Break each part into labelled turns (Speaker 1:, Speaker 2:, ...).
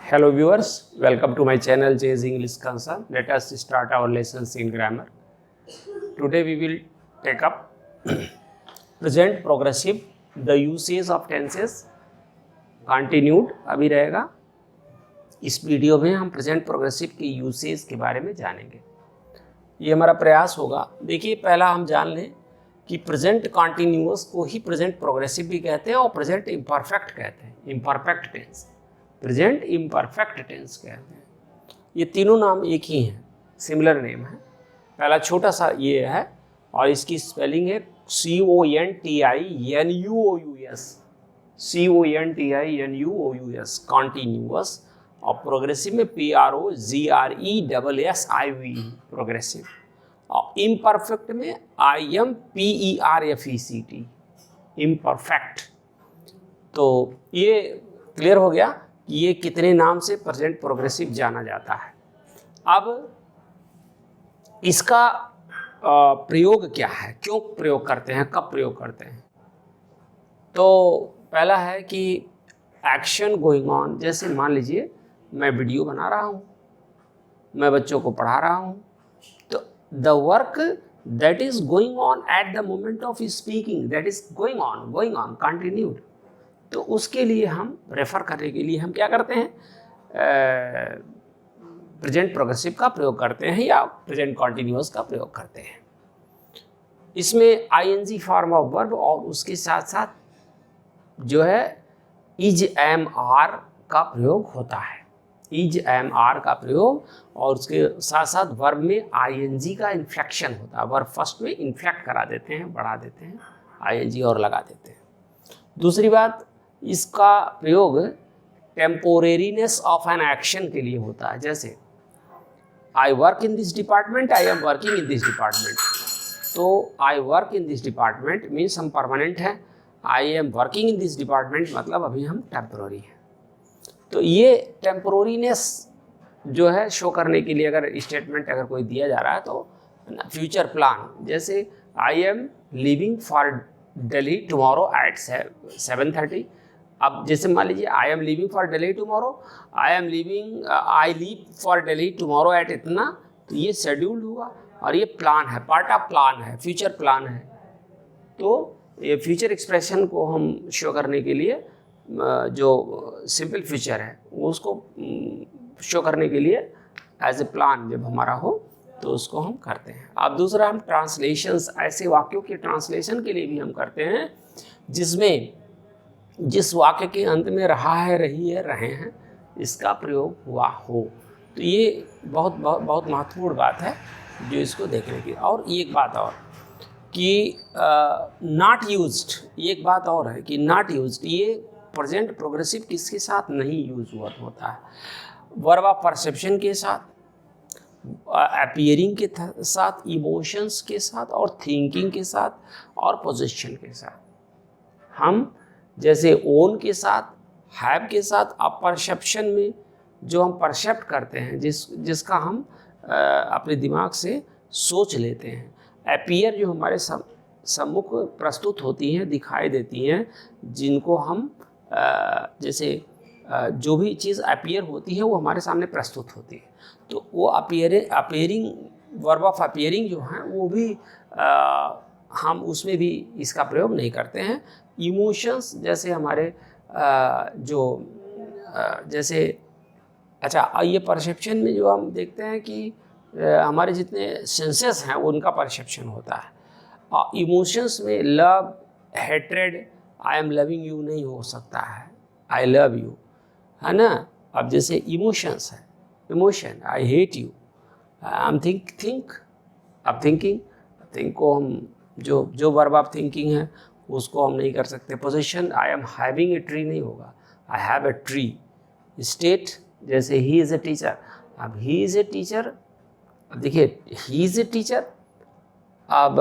Speaker 1: Hello viewers, welcome to my channel Jay's English Concern. Let us start our lessons in grammar. Today we will take up present progressive, the usage of tenses, continued अभी रहेगा. इस video में हम present progressive के usage के बारे में जानेंगे. ये हमारा प्रयास होगा. देखिए, पहला हम जान लें कि प्रेजेंट कॉन्टिन्यूअस को ही प्रेजेंट प्रोग्रेसिव भी कहते हैं और प्रेजेंट इम्परफेक्ट कहते हैं. Imperfect tense, present imperfect tense कहते हैं. ये तीनों नाम एक ही हैं, सिमिलर नेम है. पहला छोटा सा ये है और इसकी स्पेलिंग है CONTINUOUS, कॉन्टिन्यूअस. और प्रोग्रेसिव में PROGRESSIV, प्रोग्रेसिव. और इम्परफेक्ट में IMPERFECT, इम्परफेक्ट. तो ये क्लियर हो गया कि ये कितने नाम से प्रेजेंट प्रोग्रेसिव जाना जाता है. अब इसका प्रयोग क्या है, क्यों प्रयोग करते हैं, कब प्रयोग करते हैं. तो पहला है कि एक्शन गोइंग ऑन. जैसे मान लीजिए मैं वीडियो बना रहा हूँ, मैं बच्चों को पढ़ा रहा हूँ, तो the work that is going on at the moment of speaking, that is going on continued. तो उसके लिए हम रेफर करने के लिए हम क्या करते हैं, प्रेजेंट प्रोग्रेसिव का प्रयोग करते हैं या प्रेजेंट कॉन्टिन्यूअस का प्रयोग करते हैं. इसमें ING फॉर्म ऑफ वर्ब और उसके साथ साथ जो है इज एम आर का प्रयोग होता है. इज एम आर का प्रयोग और उसके साथ साथ वर्ब में ING का इन्फ्लेक्शन होता है. वर्ब फर्स्ट में इन्फ्लेक्ट करा देते हैं, बढ़ा देते हैं, ING और लगा देते हैं. दूसरी बात, इसका प्रयोग टेम्पोरेरीनेस ऑफ एन एक्शन के लिए होता है. जैसे I work in this department, I am working in this department. तो I work in this department means हम परमानेंट हैं, I am working in this department मतलब अभी हम टेम्पोररी हैं. तो ये टेम्पोररीनेस जो है शो करने के लिए अगर स्टेटमेंट अगर कोई दिया जा रहा है तो फ्यूचर प्लान. जैसे I am leaving for Delhi tomorrow at 7:30. अब जैसे मान लीजिए I am leaving for Delhi tomorrow, I leave for Delhi tomorrow at इतना. तो ये शेड्यूल्ड हुआ और ये प्लान है, पार्ट ऑफ प्लान है, फ्यूचर प्लान है. तो ये फ्यूचर एक्सप्रेशन को हम शो करने के लिए जो सिंपल फ्यूचर है उसको शो करने के लिए एज ए प्लान जब हमारा हो तो उसको हम करते हैं. अब दूसरा, हम ट्रांसलेशंस, ऐसे वाक्यों के ट्रांसलेशन के लिए भी हम करते हैं जिसमें जिस वाक्य के अंत में रहा है, रही है, रहे हैं, इसका प्रयोग हुआ हो. तो ये बहुत महत्वपूर्ण बात है जो इसको देखने की. और एक बात और कि नॉट यूज्ड, एक बात और है कि नॉट यूज्ड ये प्रेजेंट प्रोग्रेसिव किसके साथ नहीं यूज होता है. वर्ब ऑफ परसेप्शन के साथ, अपीयरिंग के साथ, इमोशंस के साथ और थिंकिंग के साथ और पोजीशन के साथ. हम जैसे ओन के साथ, हैव के साथ, परसेप्शन में जो हम परसेप्ट करते हैं, जिसका हम अपने दिमाग से सोच लेते हैं. अपीयर जो हमारे सम्मुख प्रस्तुत होती हैं, दिखाई देती हैं, जिनको हम जैसे जो भी चीज़ अपीयर होती है वो हमारे सामने प्रस्तुत होती है. तो वो अपीयरिंग, वर्ब ऑफ अपीयरिंग जो है वो भी हम उसमें भी इसका प्रयोग नहीं करते हैं. इमोशंस जैसे हमारे जैसे अच्छा, ये परसेप्शन में जो हम देखते हैं कि हमारे जितने सेंसेस हैं उनका परसेप्शन होता है. इमोशंस में love, hatred, I am loving you नहीं हो सकता है, आई लव यू है ना. अब जैसे इमोशंस है, emotion I hate you, I am think को हम जो वर्ब ऑफ थिंकिंग है उसको हम नहीं कर सकते. Position, I am having a tree नहीं होगा, I have a tree. State जैसे ही इज़ ए टीचर, अब ही इज़ ए टीचर, देखिए ही इज़ ए टीचर. अब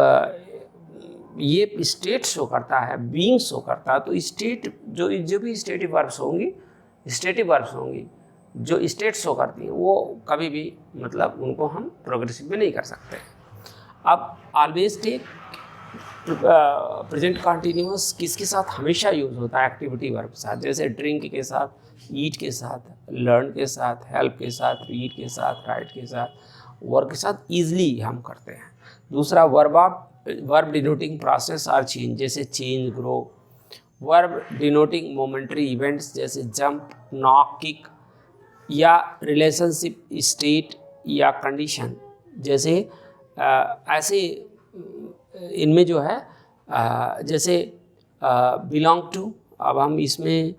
Speaker 1: ये स्टेट शो करता है, बीइंग शो करता है. तो स्टेट जो भी स्टेटिव वर्ब्स होंगी, जो स्टेट शो करती हैं वो कभी भी मतलब उनको हम प्रोग्रेसिव में नहीं कर सकते. अब ऑलवेज टेक, प्रेजेंट कॉन्टिन्यूअस किसके साथ हमेशा यूज़ होता है? एक्टिविटी वर्ब के साथ, जैसे ड्रिंक के साथ, ईट के साथ, लर्न के साथ, हेल्प के साथ, रीड के साथ, राइट के साथ, वर्क के साथ ईजिली हम करते हैं। दूसरा वर्ब डिनोटिंग प्रोसेस और चेंज, जैसे change, grow. Verb denoting momentary events, जैसे जंप, नॉक, किक, या रिलेशनशिप स्टेट या कंडीशन, जैसे ऐसे इनमें जो है जैसे बिलोंग टू। अब हम इसमें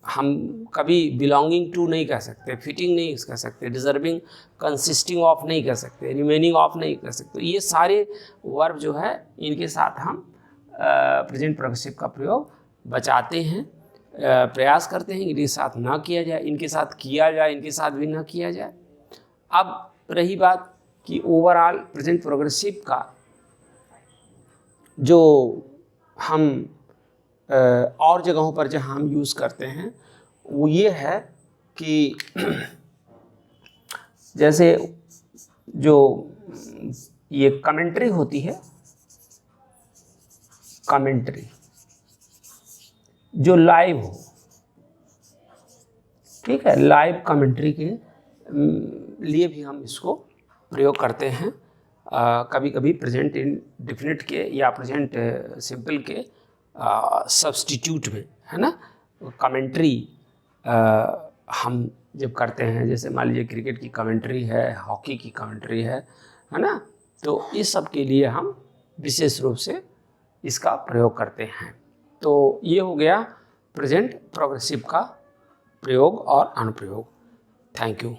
Speaker 1: हम कभी बिलोंगिंग टू नहीं कह सकते, फिटिंग नहीं कह सकते, डिजर्विंग, कंसिस्टिंग ऑफ नहीं कह सकते, रिमेनिंग ऑफ नहीं कह सकते। ये सारे वर्ब जो है इनके साथ हम प्रेजेंट प्रोग्रेसिव का प्रयोग बचाते हैं, प्रयास करते हैं इनके साथ ना किया जाए, इनके साथ किया जाए, इनके साथ भी ना किया जाए। अब रही बात कि ओवरऑल प्रेजेंट प्रोग्रेसिव का जो हम और जगहों पर जहाँ हम यूज़ करते हैं वो ये है कि जैसे जो ये कमेंट्री होती है, कमेंट्री जो लाइव हो, ठीक है, लाइव कमेंट्री के लिए भी हम इसको प्रयोग करते हैं। कभी कभी प्रेजेंट इंडेफिनिट के या प्रेजेंट सिंपल के सब्स्टिट्यूट में, है ना, कमेंट्री हम जब करते हैं, जैसे मान लीजिए क्रिकेट की कमेंट्री है, हॉकी की कमेंट्री है ना, तो इस सब के लिए हम विशेष रूप से इसका प्रयोग करते हैं। तो ये हो गया प्रेजेंट प्रोग्रेसिव का प्रयोग और अनुप्रयोग। Thank you.